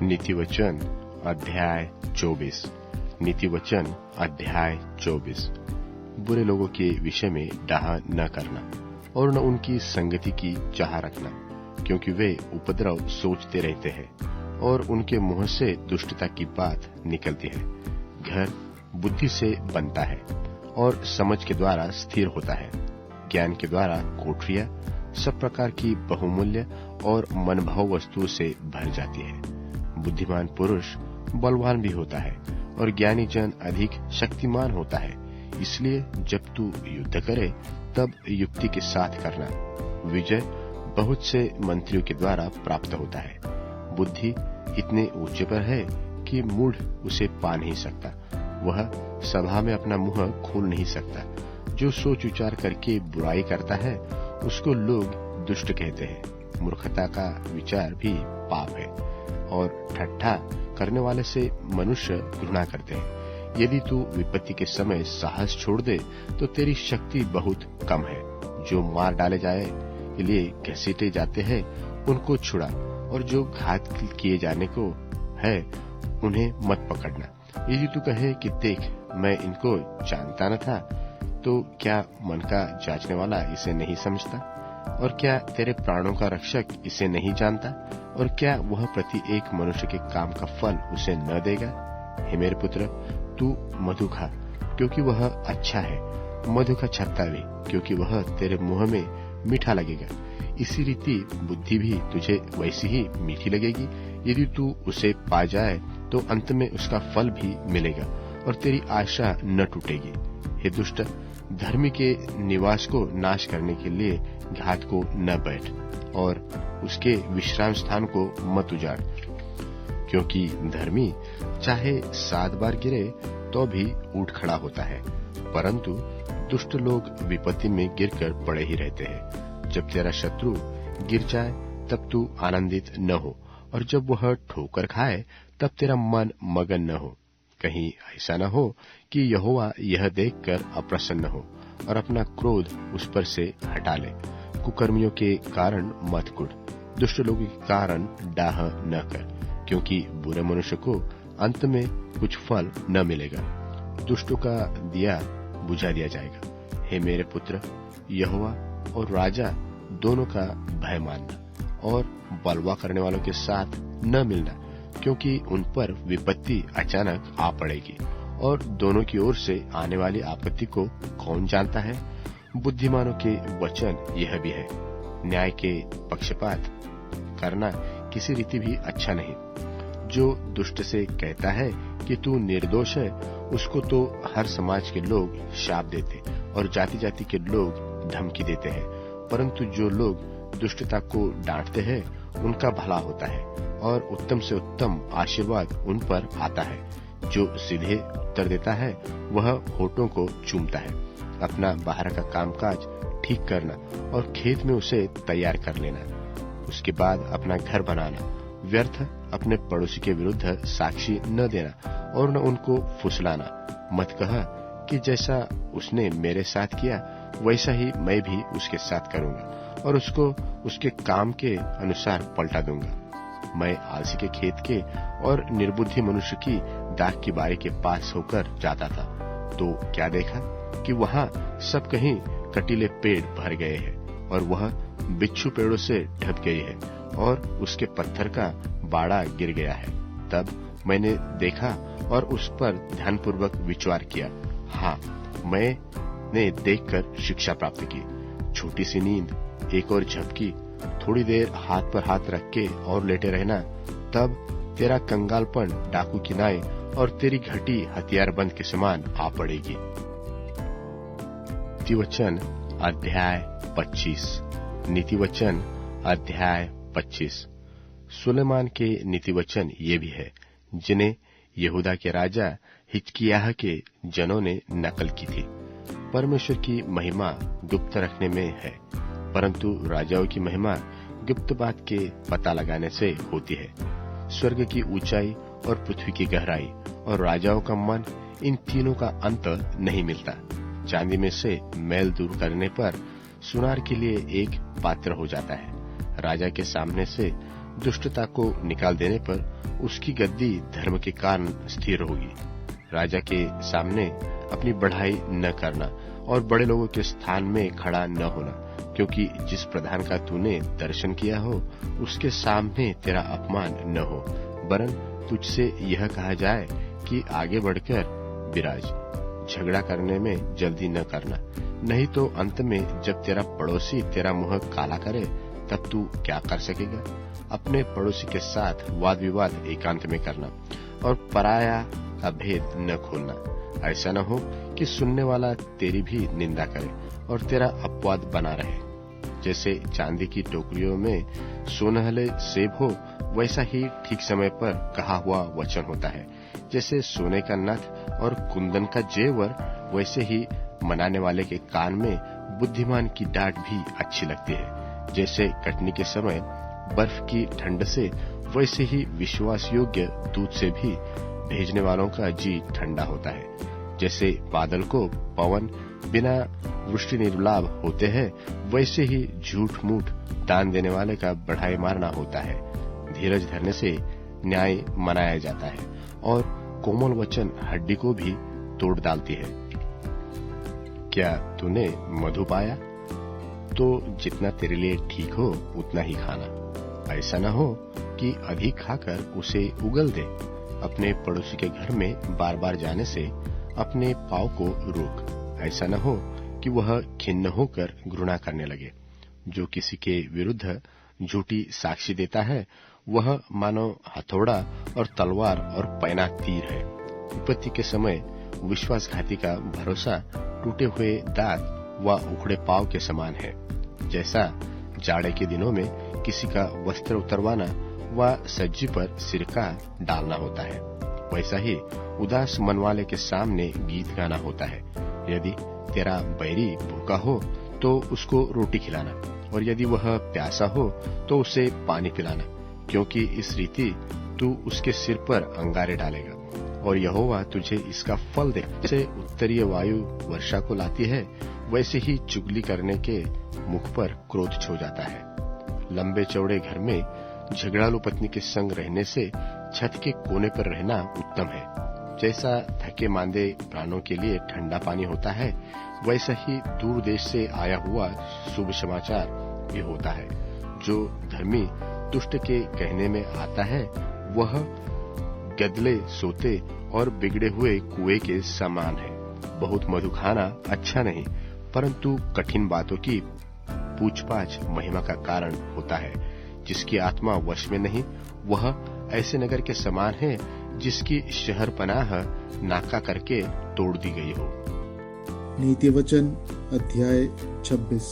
नीतिवचन अध्याय 24। नीतिवचन अध्याय 24। बुरे लोगों के विषय में डाह न करना और न उनकी संगति की चाह रखना, क्योंकि वे उपद्रव सोचते रहते हैं और उनके मुंह से दुष्टता की बात निकलती है। घर बुद्धि से बनता है और समझ के द्वारा स्थिर होता है। ज्ञान के द्वारा कोठरियां सब प्रकार की बहुमूल्य और मनभाव वस्तुओं से भर जाती है। बुद्धिमान पुरुष बलवान भी होता है और ज्ञानी जन अधिक शक्तिमान होता है। इसलिए जब तू युद्ध करे तब युक्ति के साथ करना। विजय बहुत से मंत्रियों के द्वारा प्राप्त होता है। बुद्धि इतने ऊंचे पर है कि मूढ़ उसे पा नहीं सकता। वह सभा में अपना मुंह खोल नहीं सकता। जो सोच विचार करके बुराई करता है उसको लोग दुष्ट कहते हैं। मूर्खता का विचार भी पाप है और ठट्ठा करने वाले से मनुष्य घृणा करते हैं। यदि तू विपत्ति के समय साहस छोड़ दे तो तेरी शक्ति बहुत कम है। जो मार डाले जाए के लिए घसीटे जाते हैं उनको छुड़ा, और जो घात किए जाने को है उन्हें मत पकड़ना। यदि तू कहे कि देख मैं इनको जानता न था, तो क्या मन का जांचने वाला इसे नहीं समझता? और क्या तेरे प्राणों का रक्षक इसे नहीं जानता? और क्या वह प्रति एक मनुष्य के काम का फल उसे न देगा? हे मेरे पुत्र, तू मधु खा क्योंकि वह अच्छा है, मधु का छत्ता भी क्योंकि वह तेरे मुंह में मीठा लगेगा। इसी रीति बुद्धि भी तुझे वैसी ही मीठी लगेगी। यदि तू उसे पा जाए तो अंत में उसका फल भी मिलेगा और तेरी आशा न टूटेगी। हे दुष्ट, धर्मी के निवास को नाश करने के लिए घात को न बैठ और उसके विश्राम स्थान को मत उजाड़, क्योंकि धर्मी चाहे 7 बार गिरे तो भी उठ खड़ा होता है, परंतु दुष्ट लोग विपत्ति में गिरकर पड़े ही रहते हैं। जब तेरा शत्रु गिर जाए तब तू आनंदित न हो, और जब वह ठोकर खाए तब तेरा मन मगन न हो। कहीं ऐसा न हो कि यहोवा यह देखकर अप्रसन्न हो और अपना क्रोध उस पर से हटा ले। कुकर्मियों के कारण मत कुढ़, दुष्ट लोगों के कारण डाह न कर, क्योंकि बुरे मनुष्य को अंत में कुछ फल न मिलेगा। दुष्टों का दिया बुझा दिया जाएगा। हे मेरे पुत्र, यहोवा और राजा दोनों का भय मानना और बलवा करने वालों के साथ न मिलना, क्योंकि उन पर विपत्ति अचानक आ पड़ेगी और दोनों की ओर से आने वाली आपत्ति को कौन जानता है। बुद्धिमानों के वचन यह भी है, न्याय के पक्षपात करना किसी रीति भी अच्छा नहीं। जो दुष्ट से कहता है कि तू निर्दोष है, उसको तो हर समाज के लोग शाप देते और जाति जाति के लोग धमकी देते हैं, परंतु जो लोग दुष्टता को डांटते हैं उनका भला होता है और उत्तम से उत्तम आशीर्वाद उन पर आता है। जो सीधे उत्तर देता है वह होठों को चूमता है। अपना बाहर का कामकाज ठीक करना और खेत में उसे तैयार कर लेना, उसके बाद अपना घर बनाना। व्यर्थ अपने पड़ोसी के विरुद्ध साक्षी न देना और न उनको फुसलाना। मत कह कि जैसा उसने मेरे साथ किया वैसा ही मैं भी उसके साथ करूंगा और उसको उसके काम के अनुसार पलटा दूंगा। मैं आलसी के खेत के और निर्बुद्धि मनुष्य की दाख की बारी के पास होकर जाता था, तो क्या देखा कि वहां सब कहीं कटीले पेड़ भर गए हैं और वह बिच्छू पेड़ों से ढक गई है और उसके पत्थर का बाड़ा गिर गया है। तब मैंने देखा और उस पर ध्यानपूर्वक विचार किया। हाँ, मैंने देखकर शिक्षा प्राप्त की। छोटी सी नींद, एक और झपकी, थोड़ी देर हाथ पर हाथ रख के और लेटे रहना, तब तेरा कंगालपन डाकू की नाई और तेरी घटी हथियारबंद के समान आ पड़ेगी। नीतिवचन अध्याय 25। नीतिवचन अध्याय 25। सुलेमान के नीतिवचन ये भी है, जिन्हें यहूदा के राजा हिजकिय्याह के जनों ने नकल की थी। परमेश्वर की महिमा गुप्त रखने में है, परंतु राजाओं की महिमा गुप्त बात के पता लगाने से होती है। स्वर्ग की ऊंचाई और पृथ्वी की गहराई और राजाओं का मन, इन तीनों का अंत नहीं मिलता। चांदी में से मैल दूर करने पर सुनार के लिए एक पात्र हो जाता है। राजा के सामने से दुष्टता को निकाल देने पर उसकी गद्दी धर्म के कारण स्थिर होगी। राजा के सामने अपनी बढ़ाई न करना और बड़े लोगों के स्थान में खड़ा न होना, क्योंकि जिस प्रधान का तूने दर्शन किया हो उसके सामने तेरा अपमान न हो, वरन तुझसे यह कहा जाए कि आगे बढ़कर विराज। झगड़ा करने में जल्दी न करना, नहीं तो अंत में जब तेरा पड़ोसी तेरा मुंह काला करे तब तू क्या कर सकेगा। अपने पड़ोसी के साथ वाद विवाद एकांत में करना और पराया का भेद न खोलना। ऐसा न हो कि सुनने वाला तेरी भी निंदा करे और तेरा अपवाद बना रहे। जैसे चांदी की टोकरियों में सोनहले सेब हो, वैसा ही ठीक समय पर कहा हुआ वचन होता है। जैसे सोने का नथ और कुंदन का जेवर, वैसे ही मनाने वाले के कान में बुद्धिमान की डांट भी अच्छी लगती है। जैसे कटनी के समय बर्फ की ठंड से, वैसे ही विश्वास योग्य दूध से भी भेजने वालों का जी ठंडा होता है। जैसे बादल को पवन बिना वृष्टि निर्लाभ होते हैं, वैसे ही झूठ मूठ दान देने वाले का बढ़ाई मारना होता है। धीरज धरने से न्याय मनाया जाता है और कोमल वचन हड्डी को भी तोड़ डालती है। क्या तूने मधु पाया? तो जितना तेरे लिए ठीक हो उतना ही खाना। ऐसा न हो कि अधिक खाकर उसे उगल दे। अपने पड़ोसी के घर में बार बार जाने से अपने पाँव को रोक। ऐसा न हो कि वह खिन्न होकर घृणा करने लगे। जो किसी के विरुद्ध झूठी साक्षी देता है, वह मानो हथौड़ा और तलवार और पैना तीर है। विपत्ति के समय विश्वासघाती का भरोसा टूटे हुए दांत व उखड़े पांव के समान है। जैसा जाड़े के दिनों में किसी का वस्त्र उतरवाना व सज्जी पर सिरका डालना होता है, वैसा ही उदास मन वाले के सामने गीत गाना होता है। यदि तेरा बैरी भूखा हो तो उसको रोटी खिलाना, और यदि वह प्यासा हो तो उसे पानी पिलाना, क्योंकि इस रीति तू उसके सिर पर अंगारे डालेगा और यहोवा तुझे इसका फल दे। जैसे उत्तरीय वायु वर्षा को लाती है, वैसे ही चुगली करने के मुख पर क्रोध छो जाता है। लंबे चौड़े घर में झगड़ालू पत्नी के संग रहने से छत के कोने पर रहना उत्तम है। जैसा थके मांदे प्राणों के लिए ठंडा पानी होता है, वैसा ही दूर देश से आया हुआ शुभ समाचार भी होता है। जो धर्मी दुष्ट के कहने में आता है, वह गदले सोते और बिगड़े हुए कुएं के समान है। बहुत मधु खाना अच्छा नहीं, परंतु कठिन बातों की पूछपाछ महिमा का कारण होता है। जिसकी आत्मा वश में नहीं, वह ऐसे नगर के समान है जिसकी शहर पनाह नाका करके तोड़ दी गई हो। नीति वचन अध्याय 26।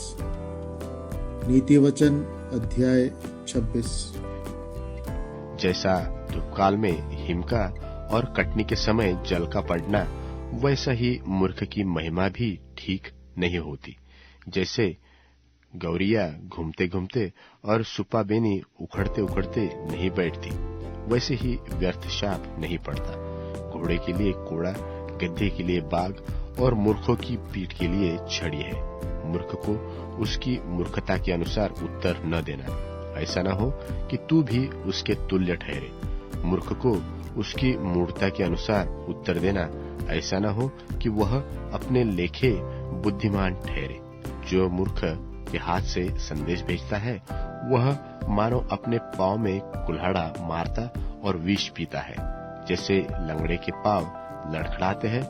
नीति वचन अध्याय 26। जैसा धूपकाल में हिम का और कटनी के समय जल का पड़ना, वैसा ही मूर्ख की महिमा भी ठीक नहीं होती। जैसे गौरिया घूमते घूमते और सुपा बेनी उखड़ते उखड़ते नहीं बैठती, वैसे ही व्यर्थ शाप नहीं पड़ता। घोड़े के लिए कोड़ा, गधे के लिए बाग और मूर्खों की पीठ के लिए छड़ी है। मूर्ख को उसकी मूर्खता के अनुसार उत्तर न देना, ऐसा न हो कि तू भी उसके तुल्य ठहरे। मूर्ख को उसकी मूर्खता के अनुसार उत्तर देना, ऐसा न हो कि वह अपने लेखे बुद्धिमान ठहरे। जो मूर्ख के हाथ से संदेश भेजता है, वह मानो अपने पांव में कुल्हाड़ा मारता और विष पीता है। जैसे लंगड़े के पांव लड़खड़ाते हैं,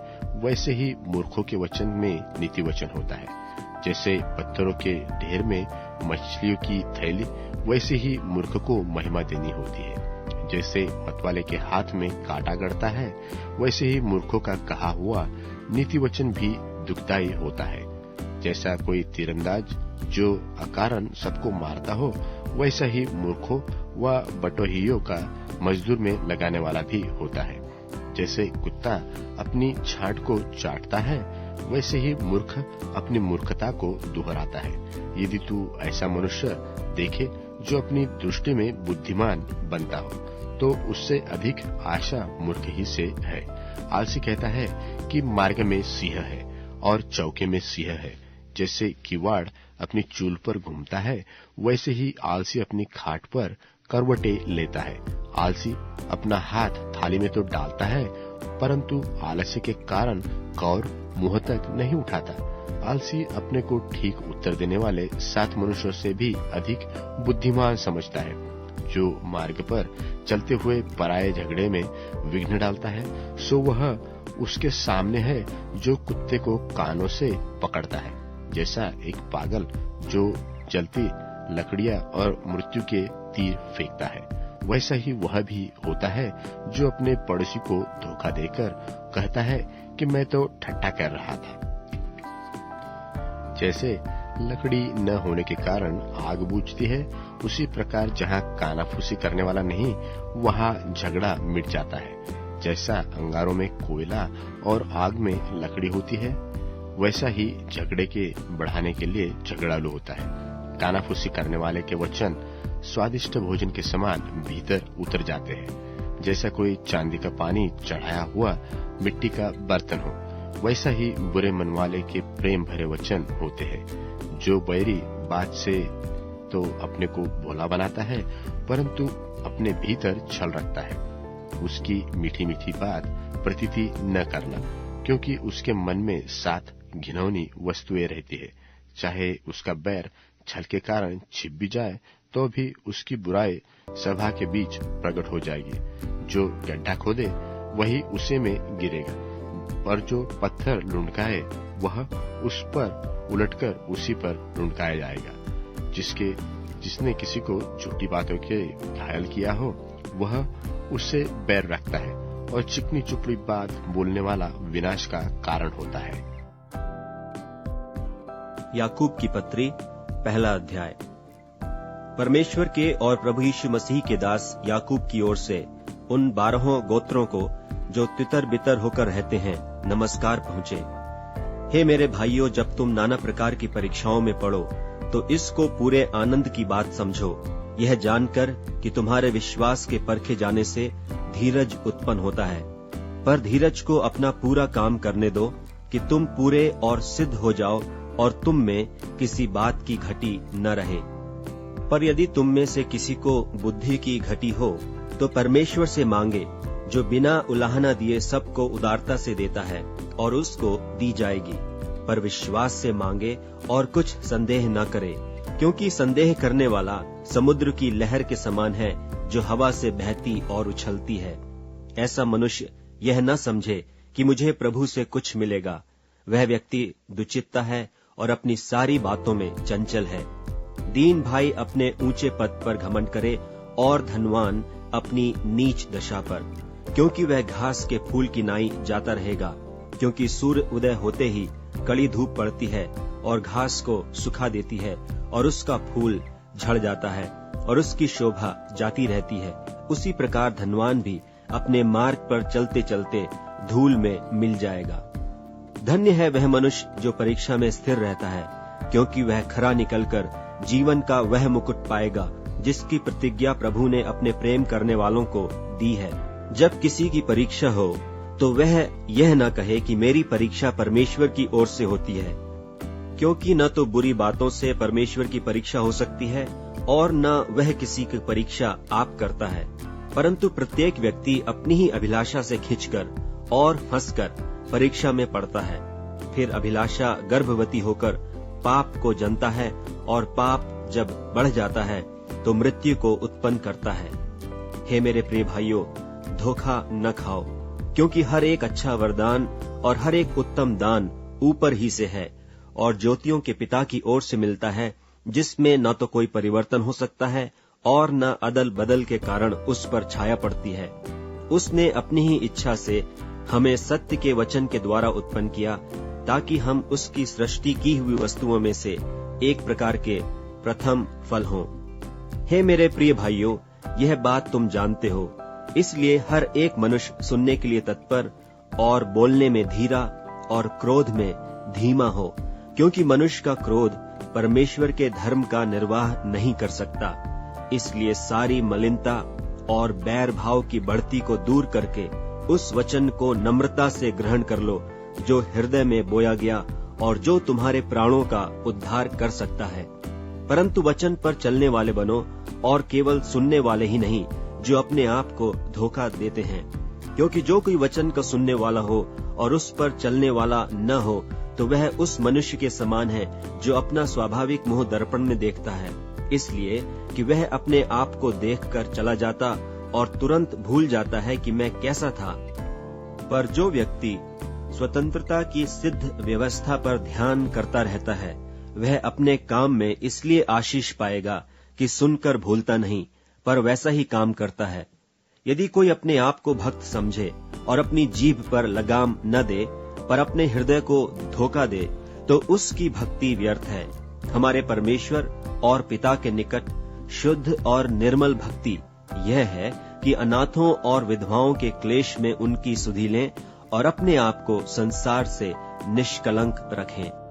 वैसे ही मूर्खों के वचन में नीति वचन होता है। जैसे पत्थरों के ढेर में मछलियों की थैली, वैसे ही मूर्ख को महिमा देनी होती है। जैसे मतवाले के हाथ में कांटा गड़ता है, वैसे ही मूर्खों का कहा हुआ नीति वचन भी दुखदायी होता है। जैसा कोई तीरंदाज जो अकारण सबको मारता हो, वैसा ही मूर्खों व बटोहियों का मजदूर में लगाने वाला भी होता है। जैसे कुत्ता अपनी छांट को चाटता है, वैसे ही मूर्ख अपनी मूर्खता को दोहराता है। यदि तू ऐसा मनुष्य देखे जो अपनी दृष्टि में बुद्धिमान बनता हो, तो उससे अधिक आशा मूर्ख ही से है। आलसी कहता है कि मार्ग में सिंह है और चौके में सिंह है। जैसे किवाड़ अपनी चूल पर घूमता है, वैसे ही आलसी अपनी खाट पर करवटे लेता है। आलसी अपना हाथ थाली में तो डालता है, परंतु आलस्य के कारण कौर मुंह तक नहीं उठाता। आलसी अपने को ठीक उत्तर देने वाले 7 मनुष्यों से भी अधिक बुद्धिमान समझता है। जो मार्ग पर चलते हुए पराये झगड़े में विघ्न डालता है, सो वह उसके सामने है जो कुत्ते को कानों से पकड़ता है। जैसा एक पागल जो जलती लकड़ियां और मृत्यु के तीर फेंकता है, वैसा ही वह भी होता है जो अपने पड़ोसी को धोखा देकर कहता है कि मैं तो ठट्ठा कर रहा था। जैसे लकड़ी न होने के कारण आग बुझती है, उसी प्रकार जहाँ कानाफूसी करने वाला नहीं, वहाँ झगड़ा मिट जाता है। जैसा अंगारों में कोयला और आग में लकड़ी होती है, वैसा ही झगड़े के बढ़ाने के लिए झगड़ालू होता है। कानाफूसी करने वाले के वचन स्वादिष्ट भोजन के समान भीतर उतर जाते हैं। जैसा कोई चांदी का पानी चढ़ाया हुआ मिट्टी का बर्तन हो, वैसा ही बुरे मन वाले के प्रेम भरे वचन होते हैं। जो बैरी बात से तो अपने को भोला बनाता है, परंतु अपने भीतर छल रखता है। उसकी मीठी मीठी बात प्रतीति न करना, क्योंकि उसके मन में 7 घिनौनी वस्तुएं रहती है। चाहे उसका बैर छल के कारण छिप भी जाए, तो भी उसकी बुराई सभा के बीच प्रकट हो जाएगी। जो गड्ढा खोदे वही उसे में गिरेगा, और जो पत्थर लुढ़काए वह उस पर उलटकर उसी पर लुढ़काया जाएगा। जिसने किसी को झूठी बातों के घायल किया हो, वह उससे बैर रखता है, और चिकनी चुपड़ी बात बोलने वाला विनाश का कारण होता है। याकूब की पत्री, पहला अध्याय। परमेश्वर के और प्रभु यीशु मसीह के दास याकूब की ओर से उन 12 गोत्रों को जो तितर बितर होकर रहते हैं, नमस्कार पहुँचे। हे मेरे भाइयों, जब तुम नाना प्रकार की परीक्षाओं में पड़ो, तो इसको पूरे आनंद की बात समझो, यह जानकर कि तुम्हारे विश्वास के परखे जाने से धीरज उत्पन्न होता है। पर धीरज को अपना पूरा काम करने दो, कि तुम पूरे और सिद्ध हो जाओ, और तुम में किसी बात की घटी न रहे। पर यदि तुम में से किसी को बुद्धि की घटी हो, तो परमेश्वर से मांगे, जो बिना उलाहना दिए सबको उदारता से देता है, और उसको दी जाएगी। पर विश्वास से मांगे और कुछ संदेह न करे, क्योंकि संदेह करने वाला समुद्र की लहर के समान है, जो हवा से बहती और उछलती है। ऐसा मनुष्य यह न समझे कि मुझे प्रभु से कुछ मिलेगा। वह व्यक्ति दुचित्ता है और अपनी सारी बातों में चंचल है। दीन भाई अपने ऊंचे पद पर घमंड करे, और धनवान अपनी नीच दशा पर, क्योंकि वह घास के फूल की नाई जाता रहेगा। क्योंकि सूर्य उदय होते ही कड़ी धूप पड़ती है और घास को सुखा देती है, और उसका फूल झड़ जाता है और उसकी शोभा जाती रहती है। उसी प्रकार धनवान भी अपने मार्ग पर चलते चलते धूल में मिल जाएगा। धन्य है वह मनुष्य जो परीक्षा में स्थिर रहता है, क्योंकि वह खरा निकलकर जीवन का वह मुकुट पाएगा, जिसकी प्रतिज्ञा प्रभु ने अपने प्रेम करने वालों को दी है। जब किसी की परीक्षा हो, तो वह यह न कहे कि मेरी परीक्षा परमेश्वर की ओर से होती है, क्योंकि न तो बुरी बातों से परमेश्वर की परीक्षा हो सकती है, और न वह किसी की परीक्षा आप करता है। परंतु प्रत्येक व्यक्ति अपनी ही अभिलाषा से खिंचकर और फंसकर परीक्षा में पड़ता है। फिर अभिलाषा गर्भवती होकर पाप को जनता है, और पाप जब बढ़ जाता है तो मृत्यु को उत्पन्न करता है। हे मेरे प्रिय भाइयों, धोखा न खाओ, क्योंकि हर एक अच्छा वरदान और हर एक उत्तम दान ऊपर ही से है, और ज्योतियों के पिता की ओर से मिलता है, जिसमें न तो कोई परिवर्तन हो सकता है, और न अदल बदल के कारण उस पर छाया पड़ती है। उसने अपनी ही इच्छा से हमें सत्य के वचन के द्वारा उत्पन्न किया, ताकि हम उसकी सृष्टि की हुई वस्तुओं में से एक प्रकार के प्रथम फल हों। हे मेरे प्रिय भाइयों, यह बात तुम जानते हो, इसलिए हर एक मनुष्य सुनने के लिए तत्पर, और बोलने में धीरा, और क्रोध में धीमा हो, क्योंकि मनुष्य का क्रोध परमेश्वर के धर्म का निर्वाह नहीं कर सकता। इसलिए सारी मलिनता और बैर भाव की बढ़ती को दूर करके उस वचन को नम्रता से ग्रहण कर लो, जो हृदय में बोया गया और जो तुम्हारे प्राणों का उद्धार कर सकता है। परंतु वचन पर चलने वाले बनो, और केवल सुनने वाले ही नहीं जो अपने आप को धोखा देते हैं। क्योंकि जो कोई वचन का सुनने वाला हो और उस पर चलने वाला न हो तो वह उस मनुष्य के समान है जो अपना स्वाभाविक मुंह दर्पण में देखता है, इसलिए कि वह अपने आप को देखकर चला जाता और तुरंत भूल जाता है कि मैं कैसा था। पर जो व्यक्ति स्वतंत्रता की सिद्ध व्यवस्था पर ध्यान करता रहता है वह अपने काम में इसलिए आशीष पाएगा कि सुनकर भूलता नहीं पर वैसा ही काम करता है। यदि कोई अपने आप को भक्त समझे और अपनी जीभ पर लगाम न दे पर अपने हृदय को धोखा दे तो उसकी भक्ति व्यर्थ है। हमारे परमेश्वर और पिता के निकट शुद्ध और निर्मल भक्ति यह है कि अनाथों और विधवाओं के क्लेश में उनकी सुधि लें और अपने आप को संसार से निष्कलंक रखें।